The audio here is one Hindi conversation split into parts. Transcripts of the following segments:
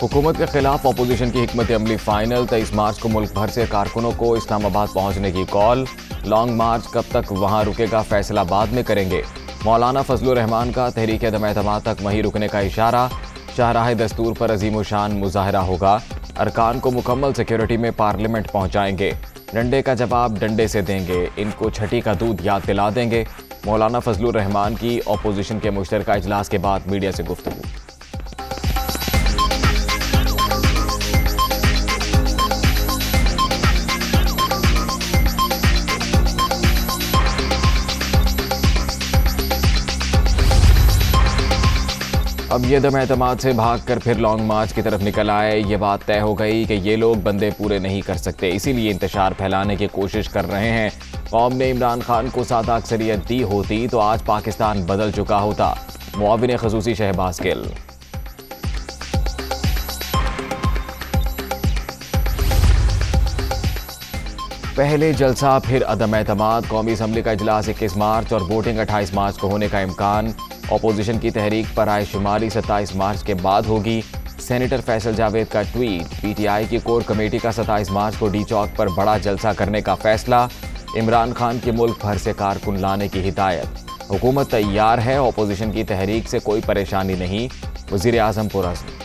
हुकूमत के खिलाफ अपोजिशन की हिकमत अमली फाइनल। 23 मार्च को मुल्क भर से कारकुनों को इस्लामाबाद पहुंचने की कॉल। लॉन्ग मार्च कब तक वहां रुकेगा फैसला बाद में करेंगे। मौलाना फजलुर रहमान का तहरीक अदम-ए-एतमाद तक वहीं रुकने का इशारा। शाहराह दस्तूर पर अजीम-उशान मुजाहरा होगा। अरकान को मुकम्मल सिक्योरिटी में पार्लियामेंट पहुंचाएंगे। डंडे का जवाब डंडे से देंगे। इनको छठी का दूध याद दिला देंगे। मौलाना फजलुर रहमान की अपोजिशन के मुश्तरका इजलास के बाद मीडिया से गुफ्तगू। अब ये अदम-ए-एतमाद से भागकर फिर लॉन्ग मार्च की तरफ निकल आए। ये बात तय हो गई कि ये लोग बंदे पूरे नहीं कर सकते, इसीलिए इंतशार फैलाने की कोशिश कर रहे हैं। कौम ने इमरान खान को सादा अक्सरियत दी होती तो आज पाकिस्तान बदल चुका होता। मुआविन ख़ुसूसी शहबाज गिल। पहले जलसा फिर अदम-ए-एतमाद। कौमी असम्बली का इजलास 21 मार्च और वोटिंग 28 मार्च को होने का इम्कान। अपोजिशन की तहरीक पर राय शुमारी 27 मार्च के बाद होगी। सेनेटर फैसल जावेद का ट्वीट। पीटीआई की कोर कमेटी का 27 मार्च को डी चौक पर बड़ा जलसा करने का फैसला। इमरान खान की मुल्क भर से कारकुन लाने की हिदायत। हुकूमत तैयार है, अपोजिशन की तहरीक से कोई परेशानी नहीं। वज़ीर आज़म पुरअज़्म।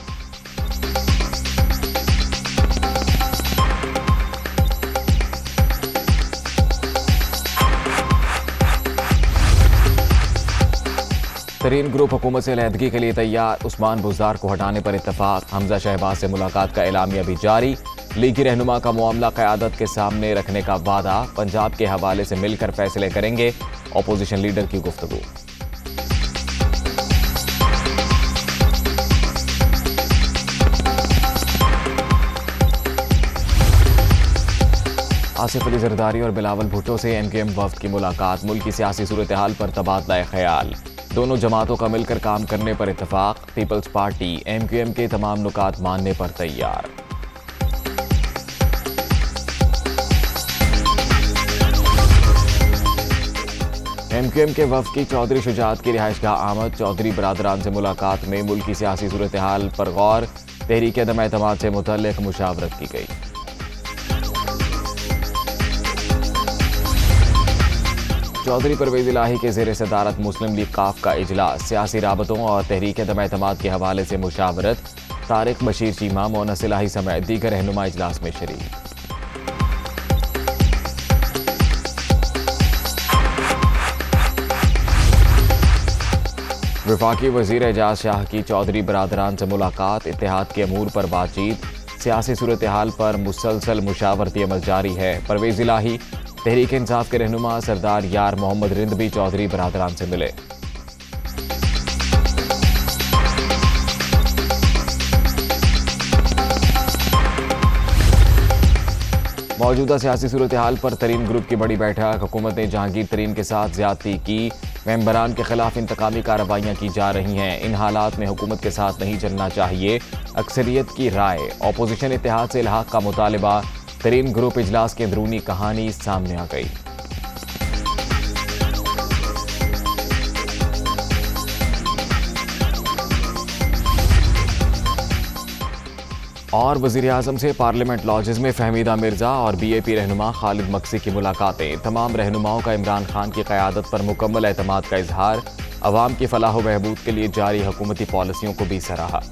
तरीन ग्रुप हुकूमत से अलहदगी के लिए तैयार। उस्मान बुज़दार को हटाने पर इत्तफाक। हमजा शहबाज से मुलाकात का एलामिया भी जारी। लीगी रहनुमा का मामला क़यादत के सामने रखने का वादा। पंजाब के हवाले से मिलकर फैसले करेंगे। अपोजिशन लीडर की गुफ्तगू। आसिफ अली जरदारी और बिलावल भुट्टो से MQM वफ्द की मुलाकात। मुल्क की सियासी सूरत हाल पर तबादला ख्याल। दोनों जमातों का मिलकर काम करने पर इत्तफाक। पीपल्स पार्टी MQM के तमाम नुकात मानने पर तैयार। MQM के वफ्द की चौधरी शुजात की रिहाइशगाह आमद। चौधरी बरादरान से मुलाकात में मुल्क की सियासी सूरत हाल पर गौर। तहरीक अदम-ए-एतमाद से मुतल्लिक मुशावरत की गई। चौधरी परवेज इलाही के ज़ेर सदारत मुस्लिम लीग काफ का इजलास। सियासी राबतों और तहरीक अदम-ए-एतमाद के हवाले से मुशावरत। तारिक बशीर चीमा, मोनस इलाही समेत दीगर रहनुमा इजलास में शरीक। वफाकी वज़ीर एजाज शाह की चौधरी बरादरान से मुलाकात। इत्तेहाद के अमूर पर बातचीत। सियासी सूरत हाल पर मुसलसल मुशावरती अमल जारी है। परवेज इलाही, तहरीक इंसाफ के रहनुमा सरदार यार मोहम्मद रिंद भी चौधरी बरादरान से मिले। मौजूदा सियासी सूरत हाल पर तरीन ग्रुप की बड़ी बैठक। हुकूमत ने जहांगीर तरीन के साथ ज्यादती की। मेंबरान के खिलाफ इंतकामी कार्रवाइयां की जा रही हैं। इन हालात में हुकूमत के साथ नहीं चलना चाहिए, अक्सरियत की राय। अपोजिशन इत्तेहाद से इल्हाक का मुतालिबा। तरीन ग्रुप इजलास की अंदरूनी कहानी सामने आ गई। और वज़ीर आज़म से पार्लियामेंट लॉजेस में फहमीदा मिर्जा और BAP रहनुमा खालिद मक्सी की मुलाकातें। तमाम रहनुमाओं का इमरान खान की क़यादत पर मुकम्मल एतमाद का इजहार। अवाम की फलाह व बहबूद के लिए जारी हुकूमती पॉलिसियों को भी सराहा।